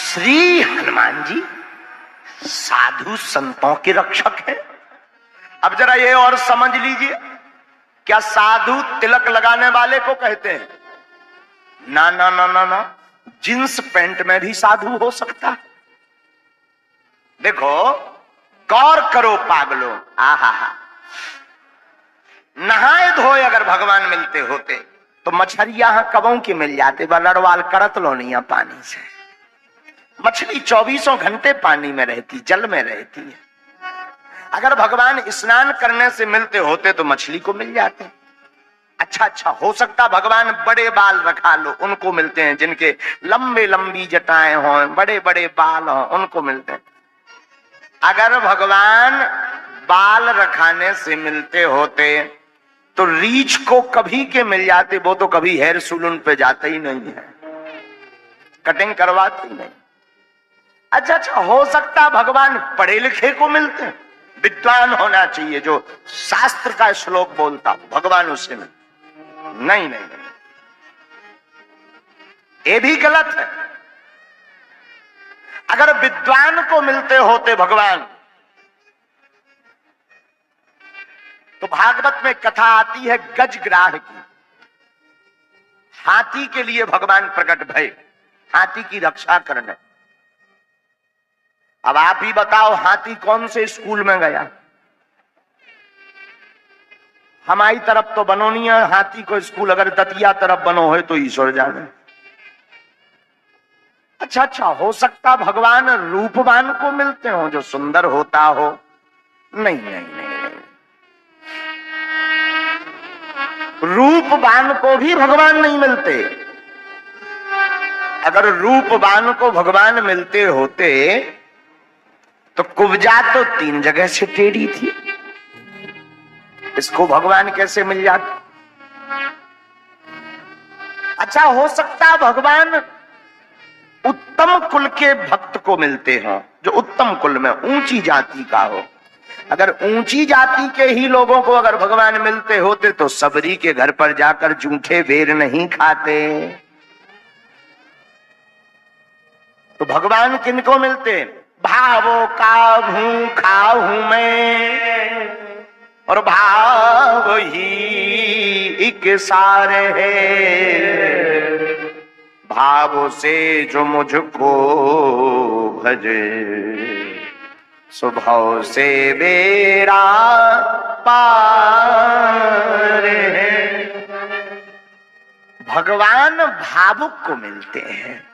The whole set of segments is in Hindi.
श्री हनुमान जी साधु संतों के रक्षक हैं। अब जरा ये और समझ लीजिए, क्या साधु तिलक लगाने वाले को कहते हैं? ना ना ना ना ना, जींस पैंट में भी साधु हो सकता है। देखो, गौर करो पागलो, आहा हा, नहाए धोए अगर भगवान मिलते होते तो मछलियां कबों की मिल जाते, लड़वाल करत लो नहीं पानी से। मछली 24 घंटे पानी में रहती, जल में रहती है। अगर भगवान स्नान करने से मिलते होते तो मछली को मिल जाते। अच्छा, हो सकता भगवान बड़े बाल रखा लो, उनको मिलते हैं। जिनके लंबे लंबी जटाएं हों, बड़े बड़े बाल हों, उनको मिलते हैं। अगर भगवान बाल रखाने से मिलते होते तो रीछ को कभी के मिल जाते, वो तो कभी हेयर सैलून पे जाते ही नहीं है, कटिंग करवाते ही नहीं। अच्छा, हो सकता भगवान पढ़े लिखे को मिलते हैं, विद्वान होना चाहिए, जो शास्त्र का श्लोक बोलता, भगवान उससे मिलते। नहीं नहीं नहीं, ये भी गलत है। अगर विद्वान को मिलते होते भगवान तो भागवत में कथा आती है गजग्राह की। हाथी के लिए भगवान प्रकट भय, हाथी की रक्षा करने। अब आप ही बताओ, हाथी कौन से स्कूल में गया? हमारी तरफ तो बनो नहीं है हाथी को स्कूल, अगर दतिया तरफ बनो है तो ईश्वर जाने। अच्छा, हो सकता भगवान रूपवान को मिलते हो, जो सुंदर होता हो। नहीं नहीं नहीं, रूपवान को भी भगवान नहीं मिलते। अगर रूपवान को भगवान मिलते होते तो कुब्जा तो 3 जगह से टेढ़ी थी, इसको भगवान कैसे मिल जाते? अच्छा, हो सकता भगवान उत्तम कुल के भक्त को मिलते हो, जो उत्तम कुल में ऊंची जाति का हो। अगर ऊंची जाति के ही लोगों को अगर भगवान मिलते होते तो सबरी के घर पर जाकर जूठे बेर नहीं खाते। तो भगवान किनको मिलते? भावों का भूखा हूं मैं और भाव ही एक सारे है, भाव से जो मुझको भजे स्वभाव से मेरा पार है। भगवान भावुक को मिलते हैं।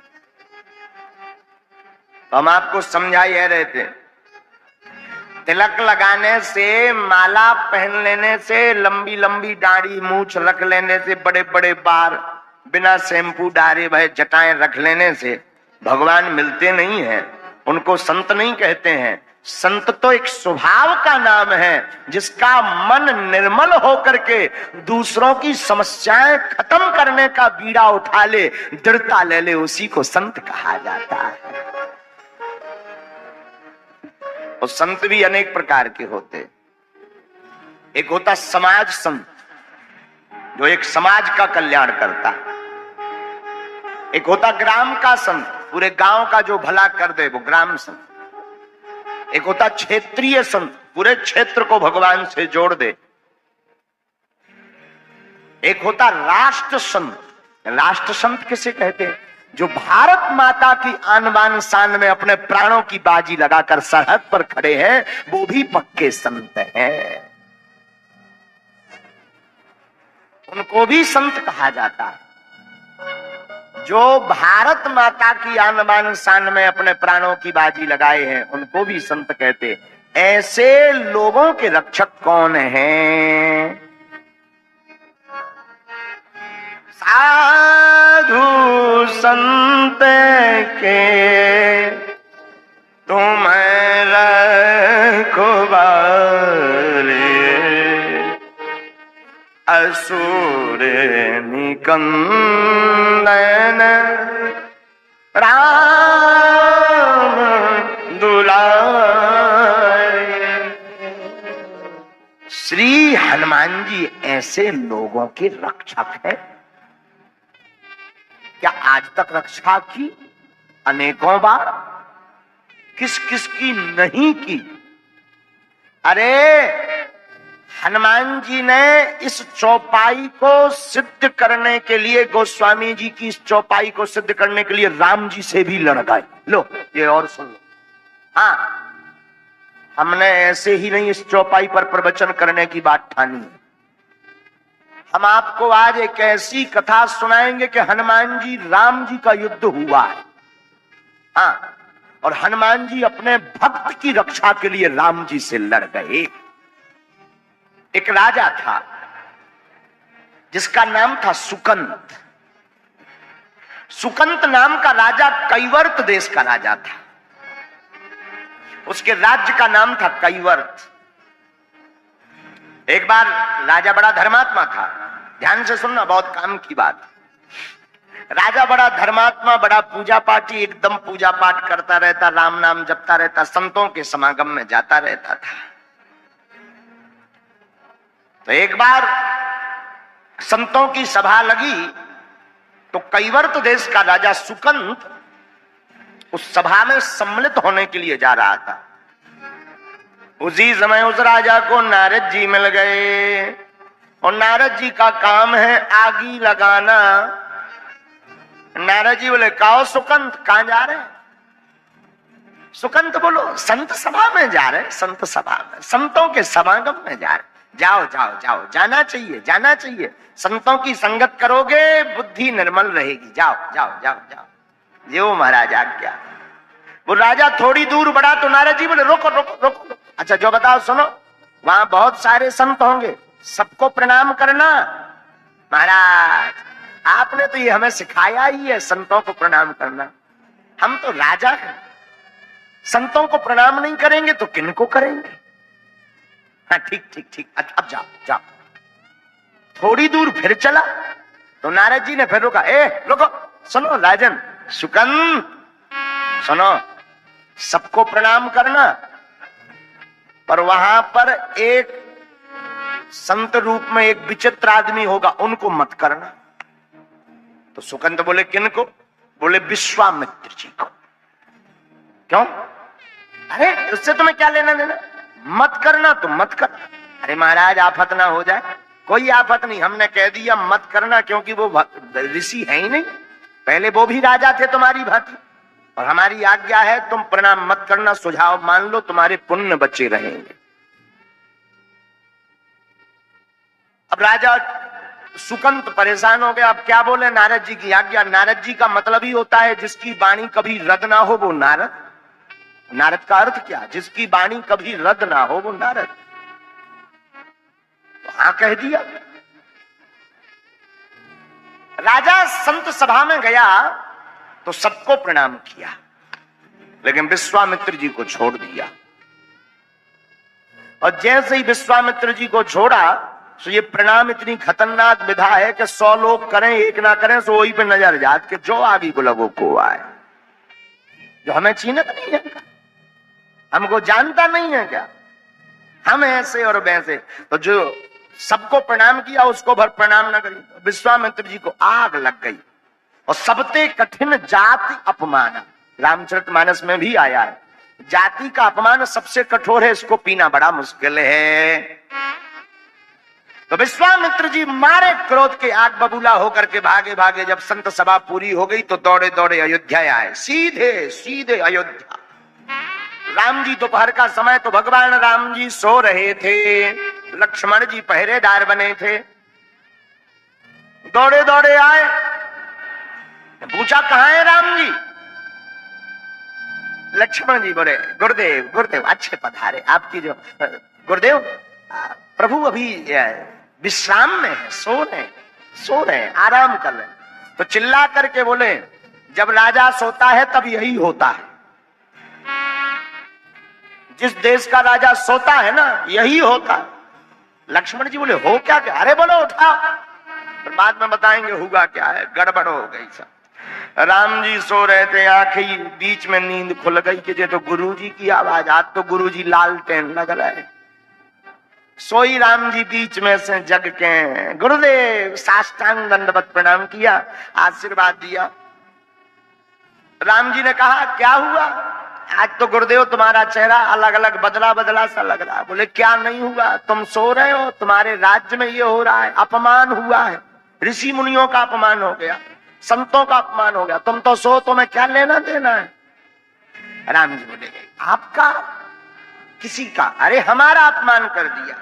हम आपको समझाए रहे थे, तिलक लगाने से, माला पहन लेने से, लंबी लंबी दाढ़ी मूछ रख लेने से, बड़े बड़े बाल, बिना शैम्पू डाले भय जटाएं रख लेने से भगवान मिलते नहीं हैं। उनको संत नहीं कहते हैं। संत तो एक स्वभाव का नाम है, जिसका मन निर्मल होकर के दूसरों की समस्याएं खत्म करने का बीड़ा उठा ले, दृढ़ता ले ले, उसी को संत कहा जाता है। और संत भी अनेक प्रकार के होते। एक होता समाज संत, जो एक समाज का कल्याण करता। एक होता ग्राम का संत, पूरे गांव का जो भला कर दे, वो ग्राम संत। एक होता क्षेत्रीय संत, पूरे क्षेत्र को भगवान से जोड़ दे। एक होता राष्ट्र संत। राष्ट्र संत किसे कहते हैं? जो भारत माता की आन बान शान में अपने प्राणों की बाजी लगाकर सरहद पर खड़े हैं, वो भी पक्के संत हैं। उनको भी संत कहा जाता है। जो भारत माता की आन बान शान में अपने प्राणों की बाजी लगाए हैं, उनको भी संत कहते। ऐसे लोगों के रक्षक कौन हैं? साधु संत के तुम रखवारे, असुर निकंदन राम दुलारे। श्री हनुमान जी ऐसे लोगों के रक्षक हैं। क्या आज तक रक्षा की? अनेकों बार, किस किस की नहीं की। अरे हनुमान जी ने इस चौपाई को सिद्ध करने के लिए, गोस्वामी जी की इस चौपाई को सिद्ध करने के लिए राम जी से भी लड़ गए। लो ये और सुन लो। हाँ, हमने ऐसे ही नहीं इस चौपाई पर प्रवचन करने की बात ठानी है। हम आपको आज एक ऐसी कथा सुनाएंगे कि हनुमान जी राम जी का युद्ध हुआ है। हाँ, और हनुमान जी अपने भक्त की रक्षा के लिए राम जी से लड़ गए। एक राजा था जिसका नाम था सुकंत। सुकंत नाम का राजा कैवर्त देश का राजा था। उसके राज्य का नाम था कैवर्त। एक बार राजा बड़ा धर्मात्मा था। ध्यान से सुनना, बहुत काम की बात। राजा बड़ा धर्मात्मा, बड़ा पूजा पाठी, एकदम पूजा पाठ करता रहता, राम नाम जपता रहता, संतों के समागम में जाता रहता था। तो एक बार संतों की सभा लगी तो कैवर्त देश का राजा सुकंत उस सभा में सम्मिलित होने के लिए जा रहा था। उसी समय उस राजा को नारद जी मिल गए और नारद जी का काम है आगी लगाना। नारद जी बोले, कहो सुकंत कहां जा रहे हैं? सुकंत बोलो, संत सभा में जा रहे, संत सभा में, संतों के समागम में जा रहे। जाओ जाओ जाओ, जाना चाहिए, जाना चाहिए। संतों की संगत करोगे बुद्धि निर्मल रहेगी। जाओ जाओ जाओ जाओ, जो महाराज आज्ञा। वो राजा थोड़ी दूर बढ़ा तो नारद जी बोले, रोको रोको रोको। अच्छा जो बताओ, सुनो, वहां बहुत सारे संत होंगे, सबको प्रणाम करना। महाराज आपने तो ये हमें सिखाया ही है, संतों को प्रणाम करना। हम तो राजा हैं, संतों को प्रणाम नहीं करेंगे तो किनको करेंगे? हाँ ठीक ठीक ठीक, अब जाओ जाओ। थोड़ी दूर फिर चला तो नारद जी ने फिर रोका। रुको, सुनो राजन सुकंत, सुनो, सबको प्रणाम करना, पर वहां पर एक संत रूप में एक विचित्र आदमी होगा, उनको मत करना। तो सुकंत बोले, किनको? बोले विश्वामित्र जी को। क्यों? अरे उससे तुम्हें क्या लेना देना? मत करना तो मत करना। अरे महाराज आफत ना हो जाए। कोई आफत नहीं, हमने कह दिया मत करना, क्योंकि वो ऋषि है ही नहीं, पहले वो भी राजा थे तुम्हारी भांति, और हमारी आज्ञा है तुम प्रणाम मत करना। सुझाव मान लो, तुम्हारे पुण्य बचे रहेंगे। अब राजा सुकंत परेशान हो गया। अब क्या बोले? नारद जी की आज्ञा। नारद जी का मतलब ही होता है जिसकी वाणी कभी रद्द ना हो वो नारद। नारद का अर्थ क्या? जिसकी वाणी कभी रद्द ना हो वो नारद। तो हाँ कह दिया। राजा संत सभा में गया तो सबको प्रणाम किया, लेकिन विश्वामित्र जी को छोड़ दिया। और जैसे ही विश्वामित्र जी को छोड़ा तो ये प्रणाम इतनी खतरनाक विधा है कि 100 लोग करें एक ना करें तो वही पे नजर जात के जो आगे को लगो को आए। जो हमें चीनत नहीं है क्या? हमको जानता नहीं है क्या? हम ऐसे और वैसे। तो जो सबको प्रणाम किया उसको भर प्रणाम ना करी। विश्वामित्र जी को आग लग गई। और सबते कठिन जाति अपमान, रामचरितमानस में भी आया है, जाति का अपमान सबसे कठोर है, इसको पीना बड़ा मुश्किल है। तो विश्वामित्र जी मारे क्रोध के आग बबूला होकर के भागे भागे। जब संत सभा पूरी हो गई तो दौड़े दौड़े अयोध्या आए, सीधे सीधे अयोध्या। राम जी दोपहर का समय, तो भगवान राम जी सो रहे थे, लक्ष्मण जी पहरेदार बने थे। दौड़े दौड़े आए, पूछा कहां है राम जी? लक्ष्मण जी बोले, गुरुदेव गुरुदेव अच्छे पधारे। आपकी जो गुरुदेव प्रभु अभी विश्राम में है, सो रहे, आराम कर रहे। तो चिल्ला करके बोले, जब राजा सोता है तब यही होता है। जिस देश का राजा सोता है ना, यही होता है। लक्ष्मण जी बोले, हो क्या? अरे बोलो उठा, बाद में बताएंगे हुआ क्या है। गड़बड़ हो गई सब। राम जी सो रहे थे, आंखें बीच में नींद खुल गई कि ये तो गुरुजी की आवाज। आज तो गुरुजी लालटेन लग रहे। सोई राम जी बीच में से जग के, गुरुदेव साष्टांग दंडवत प्रणाम किया, आशीर्वाद दिया। राम जी ने कहा क्या हुआ, आज तो गुरुदेव तुम्हारा चेहरा अलग अलग बदला बदला सा लग रहा है। बोले क्या नहीं हुआ, तुम सो रहे हो, तुम्हारे राज्य में ये हो रहा है, अपमान हुआ है, ऋषि मुनियों का अपमान हो गया, संतों का अपमान हो गया, तुम तो सो, तुम्हें क्या लेना देना है। राम जी बोले आपका किसी का, अरे हमारा अपमान कर दिया।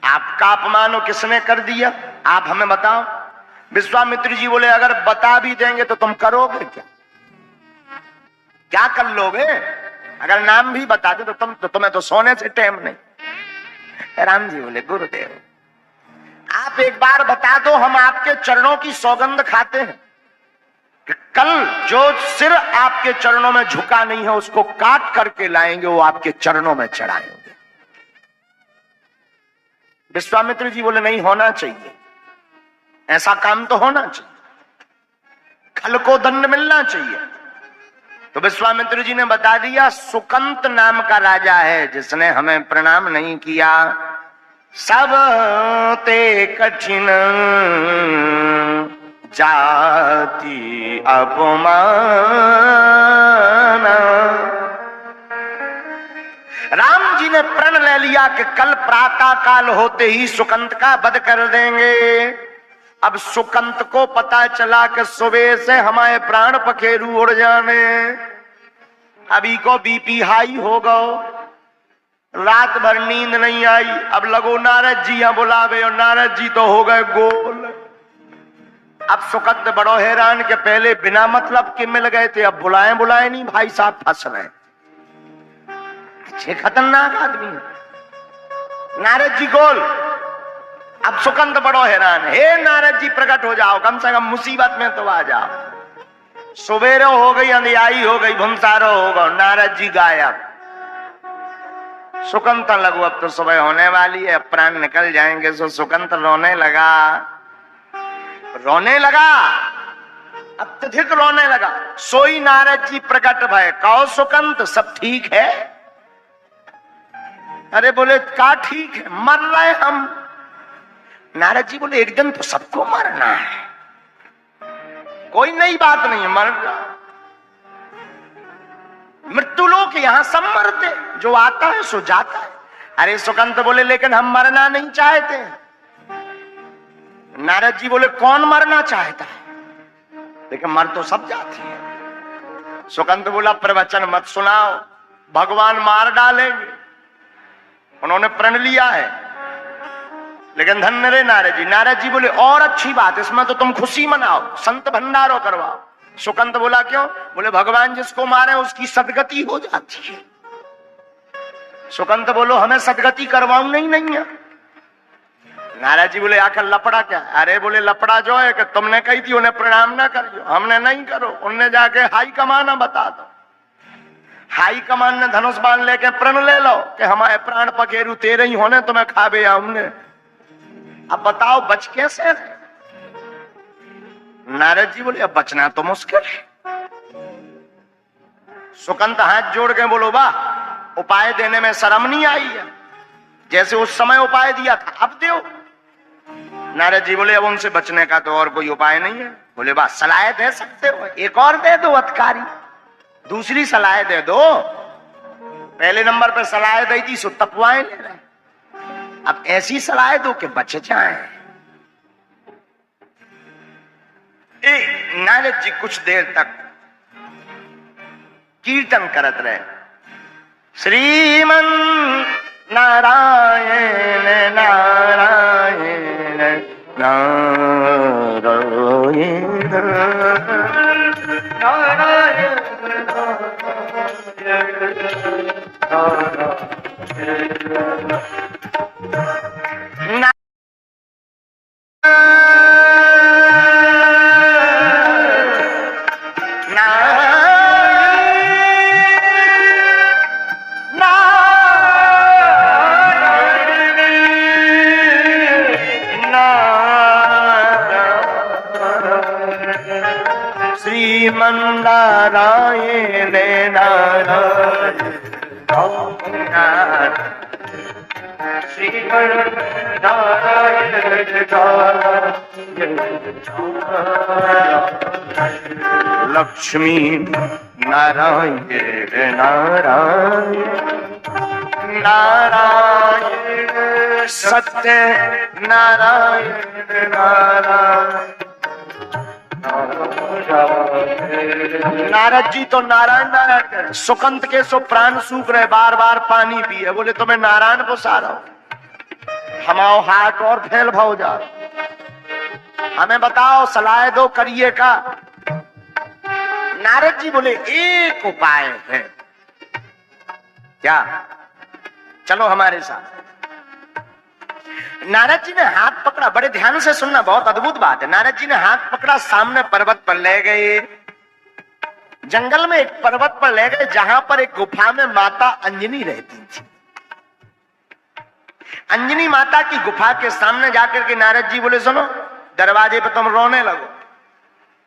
आपका अपमान किसने कर दिया, आप हमें बताओ। विश्वामित्र जी बोले अगर बता भी देंगे तो तुम करोगे क्या, क्या कर लोगे, अगर नाम भी बता दे तो तुम्हें तो सोने से टाइम नहीं। राम जी बोले गुरुदेव आप एक बार बता दो, हम आपके चरणों की सौगंध खाते हैं कि कल जो सिर आपके चरणों में झुका नहीं है उसको काट करके लाएंगे, वो आपके चरणों में चढ़ाएंगे। विश्वामित्र जी बोले नहीं होना चाहिए, ऐसा काम तो होना चाहिए, खल को दंड मिलना चाहिए। तो विश्वामित्र जी ने बता दिया सुकंत नाम का राजा है जिसने हमें प्रणाम नहीं किया, सब ते कठिन जाति अपमान। राम जी ने प्रण ले लिया कि कल प्रातः काल होते ही सुकंत का वध कर देंगे। अब सुकंत को पता चला कि सुबह से हमारे प्राण पखेरु उड़ जाने, अभी को बीपी हाई हो गो, रात भर नींद नहीं आई। अब लगो नारद जी यहाँ बुलावे और नारद जी तो हो गए गोल। अब सुकंत बड़ो हैरान के पहले बिना मतलब के मिल गए थे, अब बुलाए बुलाए नहीं भाई साहब फंस रहे। अच्छे खतरनाक आदमी नारद जी गोल। अब सुकंत बड़ो हैरान, हे नारद जी प्रकट हो जाओ, कम से कम मुसीबत में तो आ जाओ। सुबेरे हो गई, अंधियाई हो गई, भुमसारो हो गया, नारद जी गायब। सुकंत लगो अब तो सुबह होने वाली है, प्राण निकल जाएंगे। सो सुकंत रोने लगा, रोने लगा, अत्यधिक रोने लगा। सोई नारद जी प्रकट भय, कहो सुकंत सब ठीक है। अरे बोले का ठीक है, मर रहे हम। नारद जी बोले एक दिन तो सबको मरना है, कोई नई बात नहीं है, मर जाओ। मृत्यु लोक यहां सब मरते, जो आता है सो जाता है। अरे सुकंत बोले लेकिन हम मरना नहीं चाहते। नारद जी बोले कौन मरना चाहता है, लेकिन मर तो सब जाती है। सुकंत बोला प्रवचन मत सुनाओ, भगवान मार डालेंगे। उन्होंने प्रण लिया है, लेकिन धन्य रे नारद जी। नारद जी बोले और अच्छी बात, इसमें तो तुम खुशी मनाओ, संत भंडारो करवाओ। सुकंत बोला क्यों, बोले भगवान जिसको मारे उसकी सदगति हो जाती है। सुकंत बोलो हमें सदगति करवाऊ नहीं है। नारद जी बोले आखिर लपड़ा क्या, अरे बोले लपड़ा जो है कि तुमने कही थी उन्हें प्रणाम ना करियो, हमने नहीं करो। उनने जाके हाई कमान बता दो, हाई कमान ने धनुष बाण लेके प्रण ले लो कि हमारे प्राण पखेरु तेरे ही होने, तुम्हें खाबे हमने। अब बताओ बच कैसे रहे। नारद जी बोले अब बचना तो मुश्किल है। सुकंत हाथ जोड़ के बोलो वाह, उपाय देने में शर्म नहीं आई है, जैसे उस समय उपाय दिया था अब दो। नारद जी बोले अब उनसे बचने का तो और कोई उपाय नहीं है। बोले वाह सलाह दे सकते हो, एक और दे दो अधिकारी, दूसरी सलाह दे दो। पहले नंबर पर सलाह दी थी सो तपवाए ले रहे, अब ऐसी सलाह दो कि बच जाए। नारद जी कुछ देर तक कीर्तन करत रहे, श्रीमन नारायण नारायण नारायण नारायण श्रीमन नारायण नारायण लक्ष्मी नारायण नारायण नारायण सत्य नारायण नारायण। नारद जी तो नारायण नारायण कर, सुकंत के सो प्राण सूख रहे, बार बार पानी पिए। बोले तुम्हें नारायण पुसा रहा हूं, हमाओ हाट और फैल भाव जा, हमें बताओ सलाह दो करिए का। नारद जी बोले एक उपाय है। क्या? चलो हमारे साथ। नारद जी ने हाथ पकड़ा, बड़े ध्यान से सुनना, बहुत अद्भुत बात है। नारद जी ने हाथ पकड़ा, सामने पर्वत पर ले गए, जंगल में एक पर्वत पर ले गए जहां पर एक गुफा में माता अंजनी रहती थी। अंजनी माता की गुफा के सामने जाकर के नारद जी बोले सुनो, दरवाजे पे तुम रोने लगो,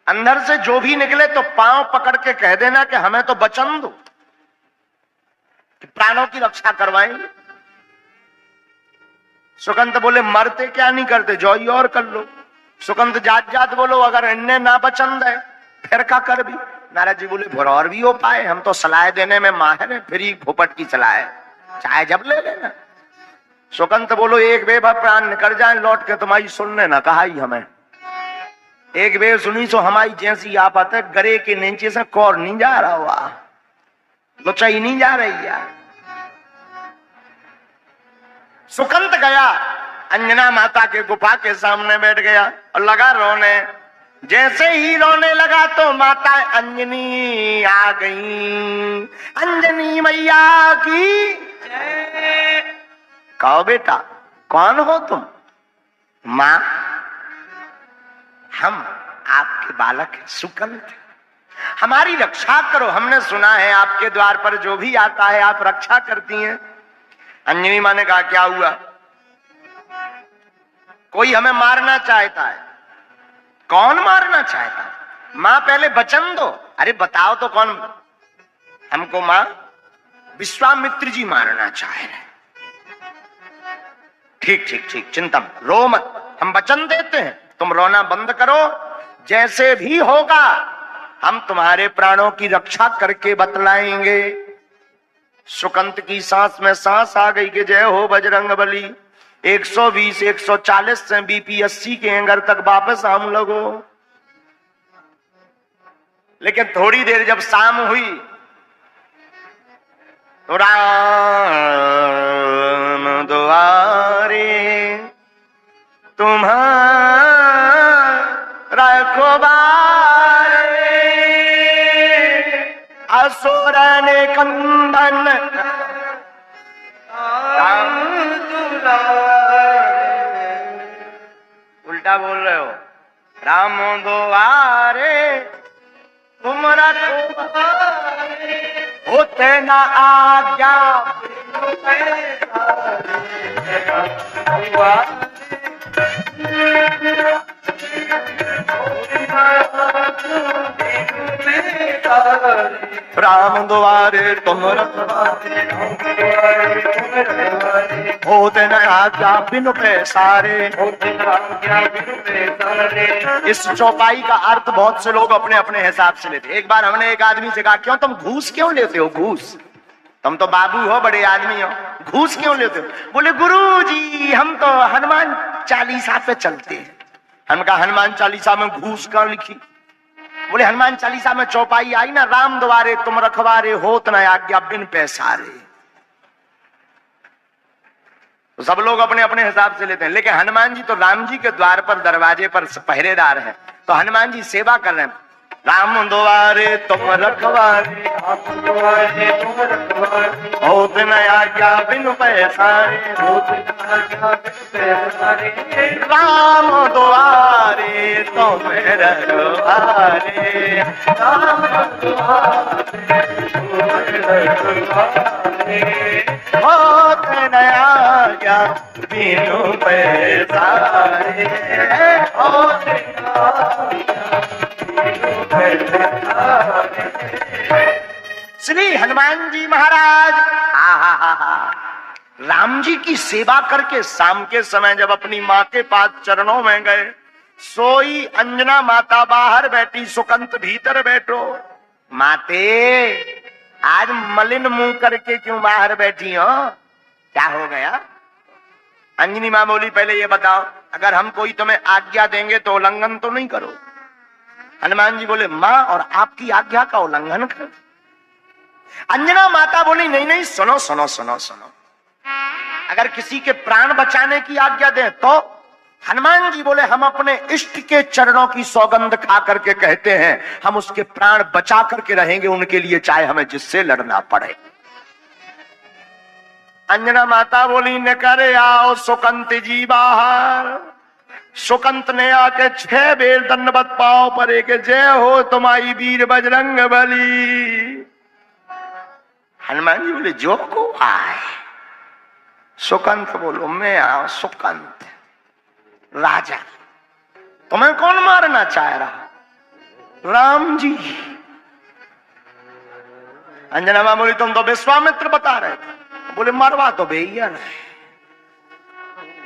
अंदर से जो भी निकले तो पांव पकड़ के कह देना कि हमें तो वचन दो कि प्राणों की रक्षा करवाएंगे। सुकंत बोले मरते क्या नहीं करते, जो ही और कर लो। सुकंत जात जात बोलो, अगर इन्हें ना पसंद है फिर का कर भी। नारद जी बोले फिर और भी हो पाए, हम तो सलाह देने में माहिर है, फिर ही भोपट की सलाह है, चाहे जब ले लेना। सुकंत बोलो एक बेबा प्राण निकल जाए लौट के तुम्हारी सुनने ना कहा ही हमें, एक बेर सुनी सो हमारी जैसी आफत है, गरे के नीचे से कौर नहीं जा रहा हुआ, लुचाई नहीं जा रही यार। सुकंत गया, अंजना माता के गुफा के सामने बैठ गया और लगा रोने। जैसे ही रोने लगा तो माता अंजनी आ गई। अंजनी मैया की जय। कहो बेटा कौन हो तुम? मां हम आपके बालक हैं सुकंत, हमारी रक्षा करो, हमने सुना है आपके द्वार पर जो भी आता है आप रक्षा करती हैं। अंजनी मां ने कहा क्या हुआ? कोई हमें मारना चाहता है। कौन मारना चाहता है? मां पहले वचन दो। अरे बताओ तो कौन? हमको मां विश्वामित्र जी मारना चाह रहे। ठीक ठीक ठीक, चिंता मत, रो मत, हम वचन देते हैं, तुम रोना बंद करो, जैसे भी होगा हम तुम्हारे प्राणों की रक्षा करके बतलाएंगे। सुकंत की सांस में सांस आ गई कि जय हो बजरंगबली। 120 140 से बीपी 80 के एंगर तक वापस हम लोगो। लेकिन थोड़ी देर जब शाम हुई तो राम द्वारे तुम्हारा रखवारे असुर ने कंदन उल्टा बोल रहे हो। राम द्वारे तुम रखवारे होते न आज्ञा राम द्वारे तुम रखवारे होते न आज्ञा बिनु पैसारे। इस चौपाई का अर्थ बहुत से लोग अपने अपने हिसाब से लेते। एक बार हमने एक आदमी से कहा क्यों तुम घूस क्यों लेते हो? घूस, तुम तो बाबू हो, बड़े आदमी हो, घूस क्यों लेते हो? बोले गुरुजी हम तो हनुमान चालीसा पे चलते हैं। हम कहा हनुमान चालीसा में घूस कहाँ लिखी? बोले हनुमान चालीसा में चौपाई आई ना, राम द्वारे तुम रखवारे होत न आज्ञा बिन पैसारे। तो सब लोग अपने अपने हिसाब से लेते हैं, लेकिन हनुमान जी तो राम जी के द्वार पर दरवाजे पर पहरेदार हैं, तो हनुमान जी सेवा कर रहे हैं। राम द्वारे तुम रखवारे होत न आज्ञा बिनु पैसारे। राम द्वारे तुम रखवारे होत न आज्ञा बिनु पैसारे। श्री हनुमान जी महाराज राम जी की सेवा करके शाम के समय जब अपनी माँ के पास चरणों में गए, सोई अंजना माता बाहर बैठी, सुकंत भीतर बैठो। माते आज मलिन मुंह करके क्यों बाहर बैठी हो, क्या हो गया? अंजनी मां बोली पहले ये बताओ, अगर हम कोई तुम्हें आज्ञा देंगे तो उल्लंघन तो नहीं करो? हनुमान जी बोले मां और आपकी आज्ञा का उल्लंघन कर? अंजना माता बोली नहीं नहीं, सुनो सुनो सुनो सुनो, अगर किसी के प्राण बचाने की आज्ञा दें तो? हनुमान जी बोले हम अपने इष्ट के चरणों की सौगंध खा करके कहते हैं हम उसके प्राण बचा करके रहेंगे उनके लिए, चाहे हमें जिससे लड़ना पड़े। अंजना माता बोली न करे आओ सुकंत जी बाहर। सुकंत ने आके 6 बेर दंडवत पांव परे के जय हो तुम्हारी वीर बजरंग बली। हनुमान जी बोले जो को आए। सुकंत बोलो मैं आओ सुकंत राजा, तुम्हें कौन मारना चाह रहा? राम जी। अंजना मां बोली तुम तो विश्वामित्र बता रहे थे। बोले मरवा तो भैया ने,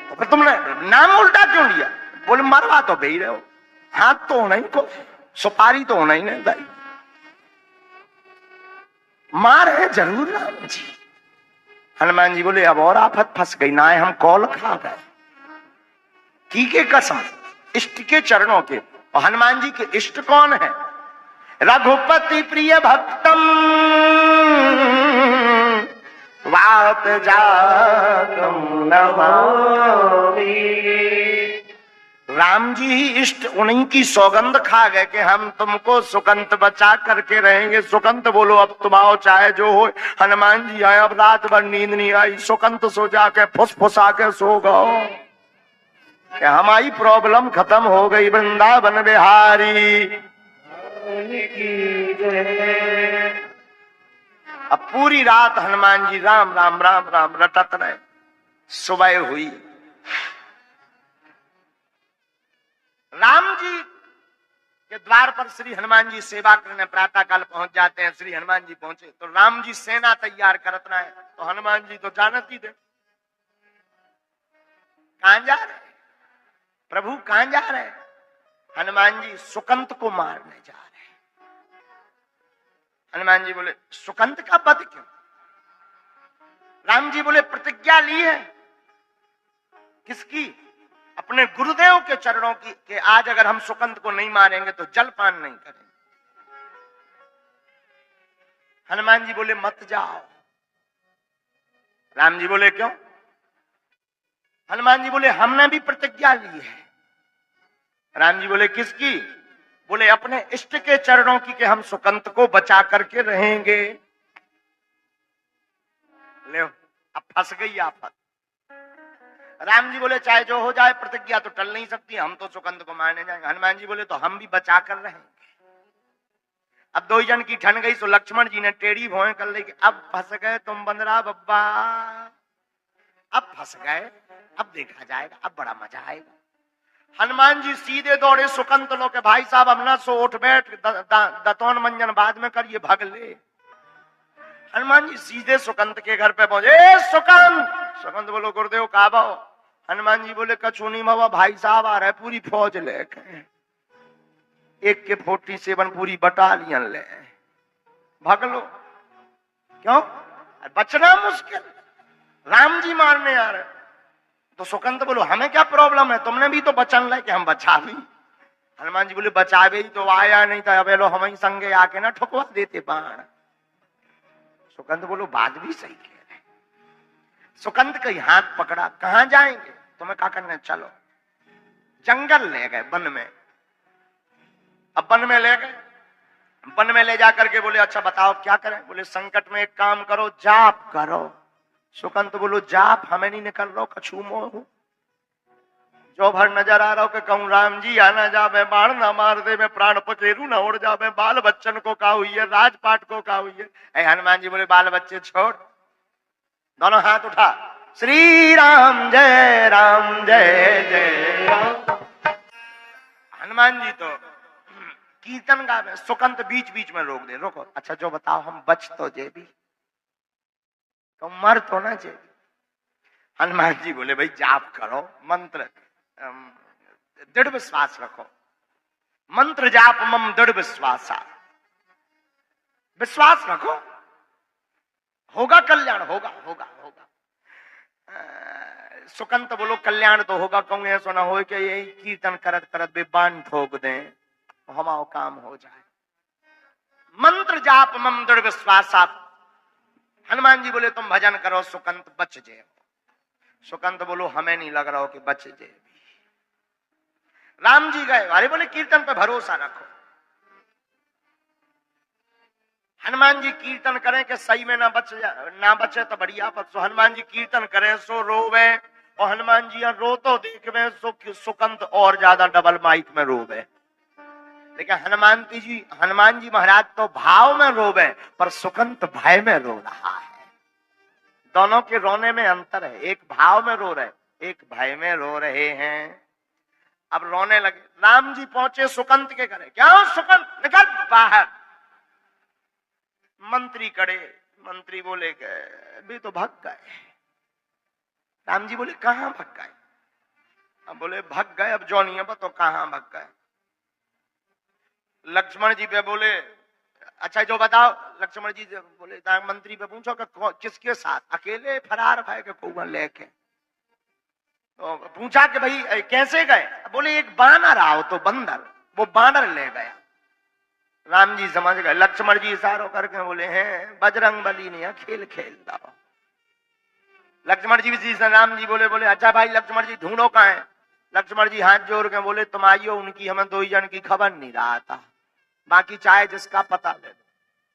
तो फिर तुमने नाम उल्टा क्यों लिया? बोले मरवा तो भई रहे हो, हाथ तो होना ही को, सुपारी तो होना ही नहीं भाई, मार है जरूर राम जी। हनुमान जी बोले अब और आफत फंस गई ना, हम कौल खा गए की के कसम इष्ट के चरणों के। और हनुमान जी के इष्ट कौन है? रघुपति प्रिय भक्तम वात जातम नमामि। राम जी ही इष्ट, उन्हीं की सौगंध खा गए कि हम तुमको सुकंत बचा करके रहेंगे। सुकंत बोलो अब तुम आओ चाहे जो हो। हनुमान जी आए, अब रात भर नींद नहीं आई, सुकंत सो जाके फुसफुसा के सो गो कि हमारी प्रॉब्लम खत्म हो गई, वृंदावन बिहारी। अब पूरी रात हनुमान जी राम राम राम राम रटत रहे। सुबह हुई, राम जी के द्वार पर श्री हनुमान जी सेवा करने प्रातः काल पहुंच जाते हैं। श्री हनुमान जी पहुंचे तो राम जी सेना तैयार करत रहे, तो हनुमान जी तो जानत ही थे कहां जा रहे प्रभु, कहां जा रहे? हनुमान जी सुकंत को मारने जा रहे। हनुमान जी बोले सुकंत का वध क्यों? राम जी बोले प्रतिज्ञा ली है। किसकी? अपने गुरुदेव के चरणों की, कि आज अगर हम सुकंत को नहीं मारेंगे तो जलपान नहीं करेंगे। हनुमान जी बोले मत जाओ। राम जी बोले क्यों? हनुमान जी बोले हमने भी प्रतिज्ञा ली है। राम जी बोले किसकी? बोले अपने इष्ट के चरणों की, कि हम सुकंत को बचा करके रहेंगे। ले अब फंस गई आफत। राम जी बोले चाहे जो हो जाए, प्रतिज्ञा तो टल नहीं सकती, हम तो सुकंत को मारने जाएंगे। हनुमान जी बोले तो हम भी बचा कर रहेंगे। अब 2 जन की ठन गई, तो लक्ष्मण जी ने टेढ़ी भौएं कर ली कि अब फंस गए तुम बंदरा बब्बा, अब फंस गए, अब देखा जाएगा, अब बड़ा मजा आएगा। हनुमान जी सीधे दौड़े सुकंत लो के भाई साहब अब ना सो, उठ बैठ, दतौन मंजन बाद में करिए, भाग ले। हनुमान जी सीधे सुकंत के घर पे पहुंचे। सुकंत, सुकंत बोलो गुरुदेव काबा। हनुमान जी बोले कछु नहीं बाबा, भाई साहब आ रहे पूरी फौज लेके, एक के 47 पूरी बटालियन ले, भाग लो। क्यों? बचना मुश्किल, राम जी मारने आ रहे। तो सुकंत बोलो हमें क्या प्रॉब्लम है, तुमने भी तो वचन ले कि हम बचा भी। हनुमान जी बोले बचावे ही तो आया नहीं था, अब लो हम ही संगे आके ना ठुकवा देते बाण। सुकंत बोलो बात भी सही कह रहे। सुकंत का हाथ पकड़ा, कहां जाएंगे, तुम्हें क्या करना, चलो। जंगल ले गए, वन में। अब वन में ले गए, वन में ले जाकर के बोले अच्छा बताओ क्या करें? बोले संकट में एक काम करो, जाप करो। सुकंत बोलो जाप हमें नहीं निकल रहा, कछू मोह जो भर नजर आ रहा हो कि कहूं राम जी आना जावे, बाण ना मार दे, मैं प्राण पखेरू ना उड़ जावे, बाल बच्चन को का हुई है, राजपाट को का हुई है। हनुमान जी बोले बाल बच्चे छोड़, दोनों हाथ उठा, श्री राम जय जय राम। हनुमान जी तो कीर्तन गावे, सुकंत बीच बीच में रोक दे, रोको अच्छा जो बताओ हम बच तो जे भी, तो मर तो ना जे। हनुमान जी बोले भाई जाप करो, मंत्र दृढ़ विश्वास रखो, मंत्र जाप मम दृढ़ विश्वासा, विश्वास रखो, होगा कल्याण, होगा होगा होगा। सुकंत बोलो कल्याण तो होगा, कहूँ ऐसा ना हो कि यही कीर्तन करत करत भी बाण ठोक दें, हमारा काम हो जाए। मंत्र जाप मम दृढ़ विश्वासा। हनुमान जी बोले तुम भजन करो सुकंत बच जाए। सुकंत बोलो हमें नहीं लग रहा हो कि बच जाए। राम जी गए, अरे बोले कीर्तन पे भरोसा रखो। हनुमान जी कीर्तन करें कि सही में ना बचे तो बढ़िया, पर सो हनुमान जी कीर्तन करें सो रोवे, और हनुमान जी रो तो देखवे सो सुकंत और ज्यादा डबल माइक में रोवे। लेकिन हनुमान जी महाराज तो भाव में रोवे, पर सुकंत भय में रो रहा है। दोनों के रोने में अंतर है, एक भाव में रो रहे, एक भय में रो रहे हैं। अब रोने लगे। राम जी पहुंचे सुकंत के घरे, क्या सुकंत निकल बाहर। मंत्री कड़े, मंत्री बोले गए भी तो भाग गए। राम जी बोले कहां भाग गए? अब बोले भाग गए, अब जो नहीं है तो कहां भाग गए। लक्ष्मण जी पे बोले अच्छा जो बताओ। लक्ष्मण जी बोले मंत्री पे पूछो कि किसके साथ, अकेले फरार भाई के कौआ लेके। तो पूछा कि भाई कैसे गए? बोले एक बानर आओ तो बंदर, वो बानर ले गया। राम जी समझ गए। लक्ष्मण जी इशारों करके बोले हैं बजरंग बली ने खेल खेल दाओ। लक्ष्मण जी से राम जी बोले अच्छा भाई लक्ष्मण जी ढूंढो कहाँ है? लक्ष्मण जी हाथ जोड़ के बोले तुम आइयो, उनकी हमें दो ही जन की खबर नहीं रहा था, बाकी चाहे जिसका पता ले दो,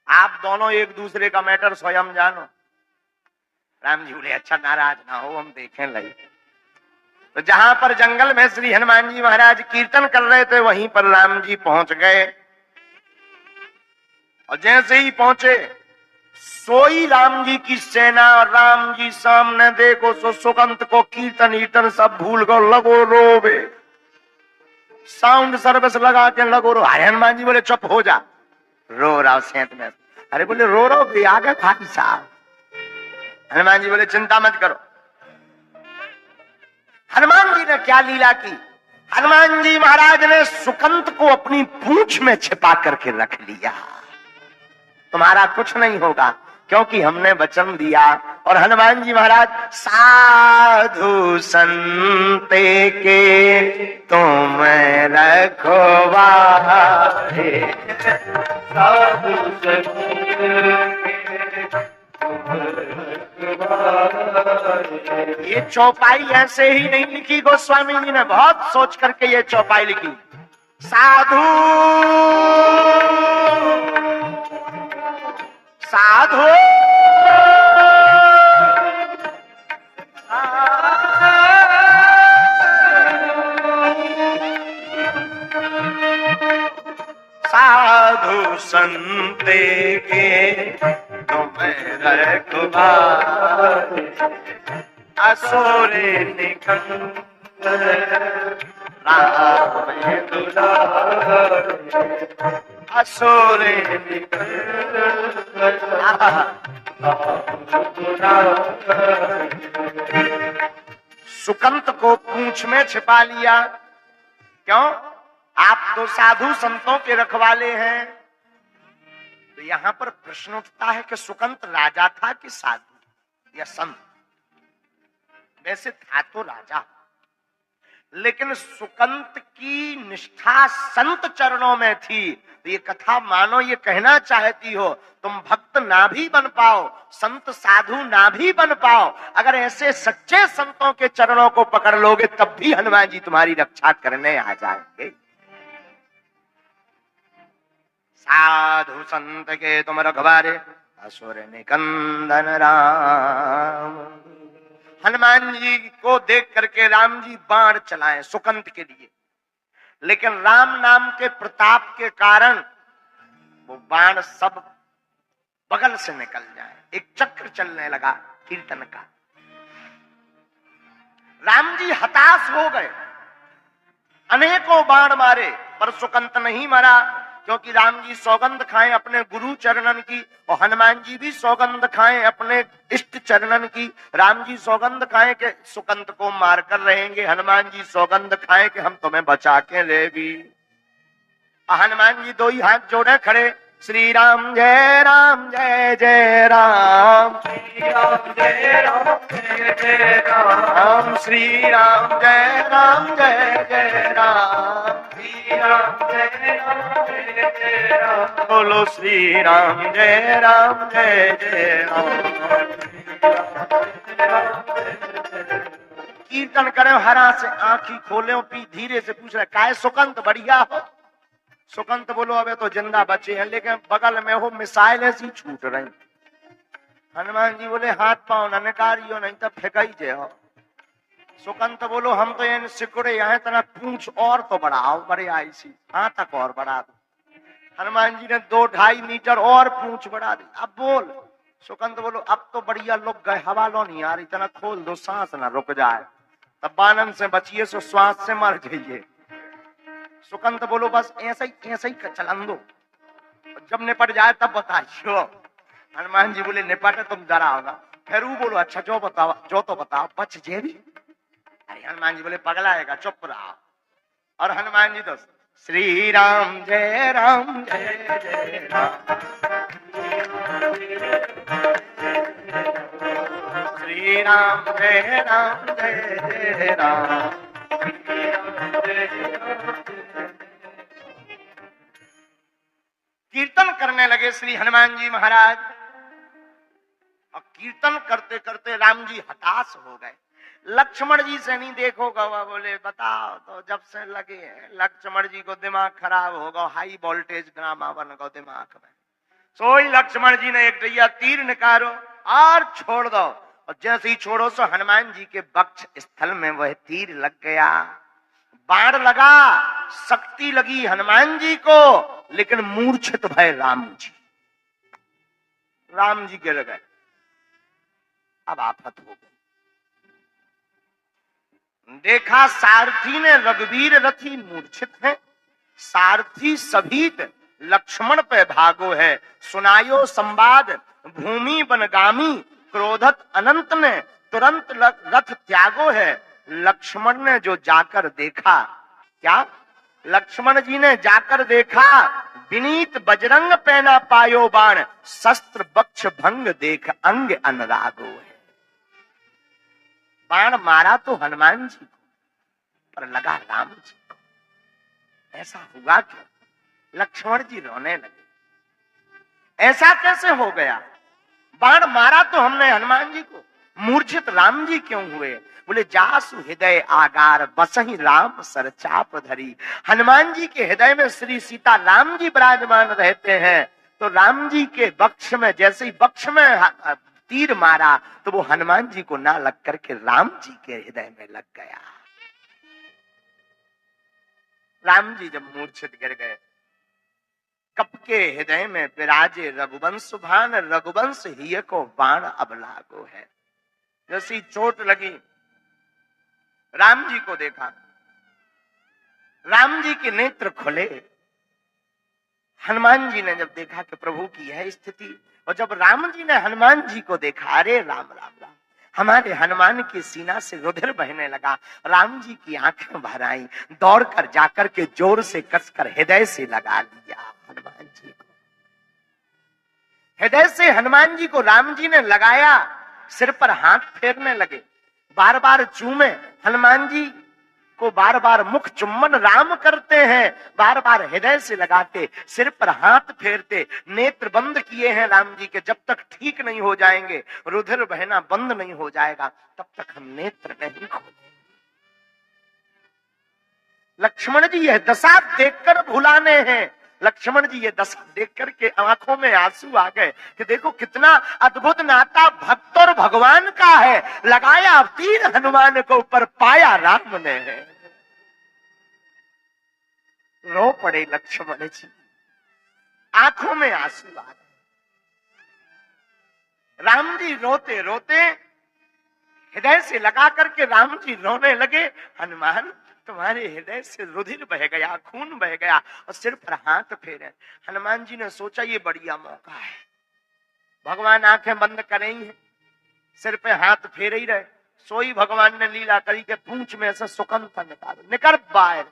आप दोनों एक दूसरे का मैटर स्वयं जानो। राम जी बोले अच्छा नाराज ना हो, हम देखें लगे। तो जहां पर जंगल में श्री हनुमान जी महाराज कीर्तन कर रहे थे वहीं पर राम जी पहुंच गए। और जैसे ही पहुंचे सोई राम जी की सेना, और राम जी सामने देखो सो सुकंत को कीर्तन ईर्तन सब भूल गो, लगो रोवे, साउंड सर्विस लगा के लगो रो। हनुमान जी बोले चुप हो जा, रो रहा सेंत में। अरे बोले रो रो भी आ गए भाई साहब। हनुमान जी बोले चिंता मत करो। हनुमान जी ने क्या लीला की? हनुमान जी महाराज ने सुकंत को अपनी पूंछ में छिपा करके रख लिया। तुम्हारा कुछ नहीं होगा क्योंकि हमने वचन दिया। और हनुमान जी महाराज साधु संते के तुम रखवारे, साधु ये चौपाई ऐसे ही नहीं लिखी, गोस्वामी जी ने बहुत सोच करके ये चौपाई लिखी। साधु साधु साधु संते के तुम रखवारे, असुरे निकंदन राम दुलारे, असुरे सुकंत को पूंछ में छिपा लिया। क्यों? आप तो साधु संतों के रखवाले हैं। तो यहां पर प्रश्न उठता है कि सुकंत राजा था कि साधु या संत? वैसे था तो राजा, लेकिन सुकंत की निष्ठा संत चरणों में थी। तो ये कथा मानो ये कहना चाहती हो तुम भक्त ना भी बन पाओ, संत साधु ना भी बन पाओ, अगर ऐसे सच्चे संतों के चरणों को पकड़ लोगे तब भी हनुमान जी तुम्हारी रक्षा करने आ जाएंगे। साधु संत के तुम रखवारे, असुर निकंदन राम। हनुमान जी को देख करके राम जी बाण चलाए सुकंत के लिए, लेकिन राम नाम के प्रताप के कारण वो बाण सब बगल से निकल जाए। एक चक्र चलने लगा कीर्तन का। राम जी हताश हो गए, अनेकों बाण मारे पर सुकंत नहीं मरा। क्योंकि राम जी सौगंध खाएं अपने गुरु चरणन की और हनुमान जी भी सौगंध खाएं अपने इष्ट चरणन की। राम जी सौगंध खाएं कि सुकंत को मारकर रहेंगे, हनुमान जी सौगंध खाएं कि हम तुम्हें बचा के ले भी। हनुमान जी दो ही हाथ जोड़े खड़े, श्री राम जय राम जय जय राम, श्री राम जय राम जय जय राम, श्री राम जय राम जय जय राम, श्री राम जय राम जय जय राम, बोलो श्री राम जय जय राम। कीर्तन करें हरा से आंखी खोले, पी धीरे से पूछ रहे काय सुकंत बढ़िया हो। सुकंत बोलो अबे तो जिंदा बचे हैं, लेकिन बगल में हो मिसाइल ऐसी छूट रही। हनुमान जी बोले हाथ पांव न निकालियो नहीं तो फेंकाई जे हो। सुकंत बोलो हम तो ये सिकुड़े यहाँ तना पूंछ और तो बढ़ाओ, बड़े आई सी हाँ तक और बढ़ा दो। हनुमान जी ने 2-2.5 मीटर और पूंछ बढ़ा दी। अब बोल। सुकंत बोलो अब तो बढ़िया लोग गए, हवा लो नहीं आ रही, तना खोल दो सांस ना रुक जाए, तब बानन से बचिए सो श्वास से मर जाइए। सुकंत बोलो बस ऐसा ही चलन दो, जब निपट जाए तब बताइयो। हनुमान जी बोले निपटे तुम डराओ ना। फिर वो बोलो अच्छा जो बताओ, जो तो बताओ बच जे भी। अरे हनुमान जी बोले पगलाएगा चुप रहा। और हनुमान जी तो श्री राम जय जय राम, श्री राम जय जय राम। कीर्तन करने लगे श्री हनुमान जी महाराज, और कीर्तन करते करते राम जी हताश हो गए। लक्ष्मण जी से नहीं देखो गवा, बोले बताओ तो जब से लगे हैं लक्ष्मण जी को दिमाग खराब होगा, हाई वोल्टेज ड्रामा बन गो दिमाग में। सोई लक्ष्मण जी ने एक दैया तीर निकालो और छोड़ दो, और जैसे ही छोड़ो सो हनुमान जी के वक्ष स्थल में वह तीर लग गया। बाण लगा, शक्ति लगी हनुमान जी को, लेकिन मूर्छित भय राम जी। राम जी गिर गए। अब आफत हो गई। देखा सारथी ने रघुवीर रथी मूर्छित है, सारथी सभीत लक्ष्मण पे भागो है। सुनायो संवाद भूमि बनगामी, क्रोधत अनंत ने तुरंत रथ त्यागो है। लक्ष्मण ने जो जाकर देखा, क्या लक्ष्मण जी ने जाकर देखा, विनीत बजरंग पहना पायो बाण, शस्त्र बक्ष भंग देख अंग अनुरागो है। बाण मारा तो हनुमान जी को, पर लगा राम जी को। ऐसा हुआ क्यों? लक्ष्मण जी रोने लगे। ऐसा कैसे हो गया? बाण मारा तो हमने हनुमान जी को, मूर्छित राम जी क्यों हुए? बोले जासु हृदय आगार बसहि राम सरचाप धरी। हनुमान जी के हृदय में श्री सीता राम जी विराजमान रहते हैं, तो राम जी के वक्ष में जैसे ही वक्ष में तीर मारा तो वो हनुमान जी को ना लग करके राम जी के हृदय में लग गया। राम जी जब मूर्छित गिर गए, कप के हृदय में विराजे रघुवंश भान, रघुवंश हिय को बाण अब लागो है। जैसी चोट लगी, राम जी को देखा, राम जी के नेत्र खुले। हनुमान जी ने जब देखा कि प्रभु की यह स्थिति, और जब राम जी ने हनुमान जी को देखा, अरे राम राम राम, हमारे हनुमान की सीना से रुधिर बहने लगा। राम जी की आंखें भर आई, दौड़कर जाकर के जोर से कसकर हृदय से लगा लिया हनुमान जी को। हृदय से हनुमान जी को राम जी ने लगाया, सिर पर हाथ फेरने लगे, बार बार चूमे। हनुमान जी को बार बार मुख चुम्बन राम करते हैं, बार बार हृदय से लगाते, सिर पर हाथ फेरते, नेत्र बंद किए हैं राम जी के। जब तक ठीक नहीं हो जाएंगे, रुधिर बहना बंद नहीं हो जाएगा, तब तक हम नेत्र नहीं खोलेंगे। लक्ष्मण जी यह दशा देखकर भुलाने हैं। लक्ष्मण जी ये दशा देख करके आंखों में आंसू आ गए कि देखो कितना अद्भुत नाता भक्त और भगवान का है। लगाया तीर हनुमान को ऊपर, पाया राम ने है। रो पड़े लक्ष्मण जी, आंखों में आंसू आ गए। राम जी रोते रोते हृदय से लगा करके राम जी रोने लगे, हनुमान तुम्हारे हृदय से रुधिर बह गया, खून बह गया और सिर पर हाथ फेरे। हनुमान जी ने सोचा ये बढ़िया मौका है। भगवान आंखें बंद करे ही है, सिर पे हाथ फेरे ही रहे। सोई भगवान ने लीला करी के पूंछ में से सुकंठ निकल बाहर।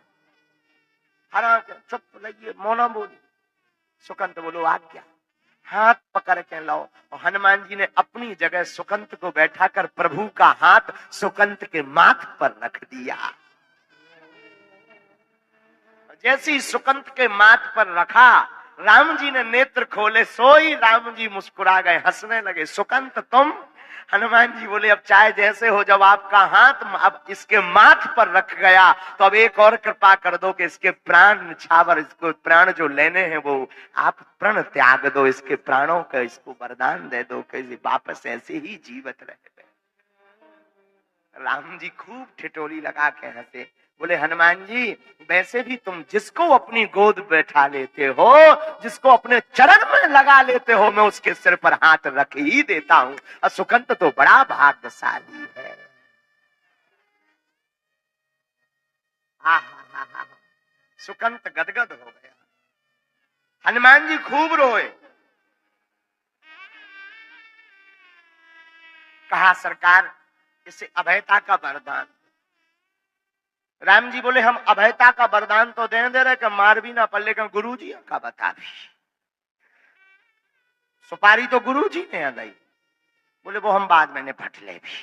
हरा के चुप लगिए, मौना बोली। सुकंठ बोलो आज्ञा। हाथ पकड़ के लाओ। और हनुमान जी ने अपनी जगह सुकंठ को बैठाकर प्रभु का हाथ सुकंठ के माथ पर रख दिया। जैसे ही सुकंठ के माथ पर रखा, राम जी ने नेत्र खोले, सोई राम जी मुस्कुरा गए, हंसने लगे। सुकंठ तुम? हनुमान जी बोले अब चाहे जैसे हो, जब आपका हाथ अब इसके माथ पर रख गया तो अब एक और कृपा कर दो कि इसके प्राण निछावर, इसको प्राण जो लेने हैं वो आप प्रण त्याग दो, इसके प्राणों का इसको वरदान दे दो कि वापस ऐसे ही जीवित रहे। राम जी खूब ठिठोली लगा के हंसे, बोले हनुमान जी वैसे भी तुम जिसको अपनी गोद बैठा लेते हो, जिसको अपने चरण में लगा लेते हो, मैं उसके सिर पर हाथ रख ही देता हूं। और सुकंठ तो बड़ा भाग्यशाली है। हा। सुकंठ गदगद हो गया। हनुमान जी खूब रोए। कहा सरकार इसे अभयता का वरदान। राम जी बोले हम अभयता का वरदान तो देने दे रहे कि मार भी ना पड़े, लेकिन गुरु जी का बता भी। सुपारी तो गुरु जी ने दी। बोले वो हम बाद में निपट ले भी।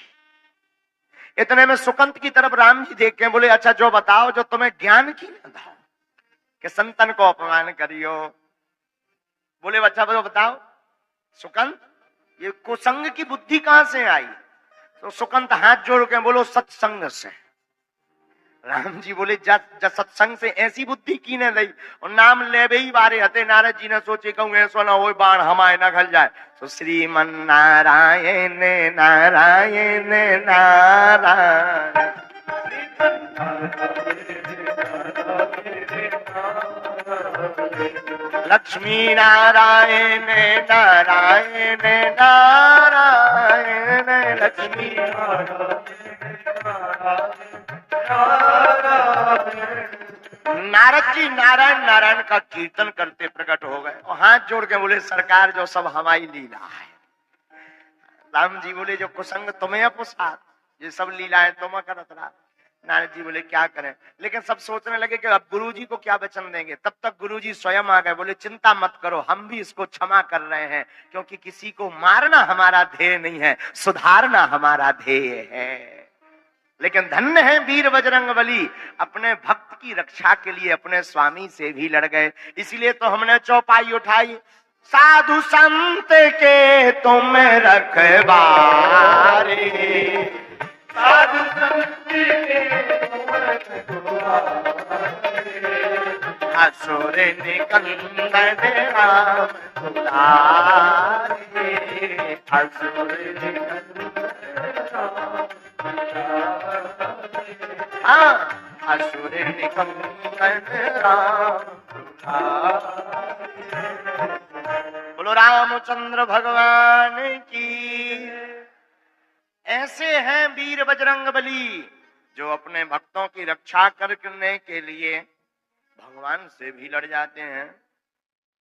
इतने में सुकंठ की तरफ राम जी देख के बोले अच्छा जो बताओ जो तुम्हें ज्ञान की न दो कि संतन को अपमान करियो। बोले अच्छा वो बताओ सुकंठ ये कुसंग की बुद्धि कहां से आई? तो सुकंठ हाथ जोड़ के बोलो सत्संग से। राम जी बोले जब सत्संग से ऐसी बुद्धि की ने ली और नाम ले ही बारे हते। नारद जी ने सोचे कहूं ऐसो ना हो बाण हमारे न घल जाए। तो श्रीमन नारायण नारायण नारायण लक्ष्मी नारायण नारायण नारायण लक्ष्मी नारद जी नारायण नारायण का कीर्तन करते प्रकट हो गए और हाथ जोड़ के बोले सरकार जो सब हमारी लीला है। राम जी बोले जो कुसंग तुम्हें अपुसात, ये सब लीलाएं तुम करत रहा। नारद जी बोले क्या करें, लेकिन सब सोचने लगे कि अब गुरु जी को क्या वचन देंगे। तब तक गुरु जी स्वयं आ गए, बोले चिंता मत करो हम भी इसको क्षमा कर रहे हैं, क्योंकि किसी को मारना हमारा ध्येय नहीं है, सुधारना हमारा ध्येय है। लेकिन धन्य है वीर बजरंगबली, अपने भक्त की रक्षा के लिए अपने स्वामी से भी लड़ गए। इसलिए तो हमने चौपाई उठाई, साधु संत के तुम रखवारे, साधु संत के तुम रखवारे, असुर निकंदन राम दुलारे, असुर निकंदन असुर निकंदन राम। बोलो रामचंद्र भगवान की। ऐसे हैं वीर बजरंगबली जो अपने भक्तों की रक्षा करने के लिए भगवान से भी लड़ जाते हैं।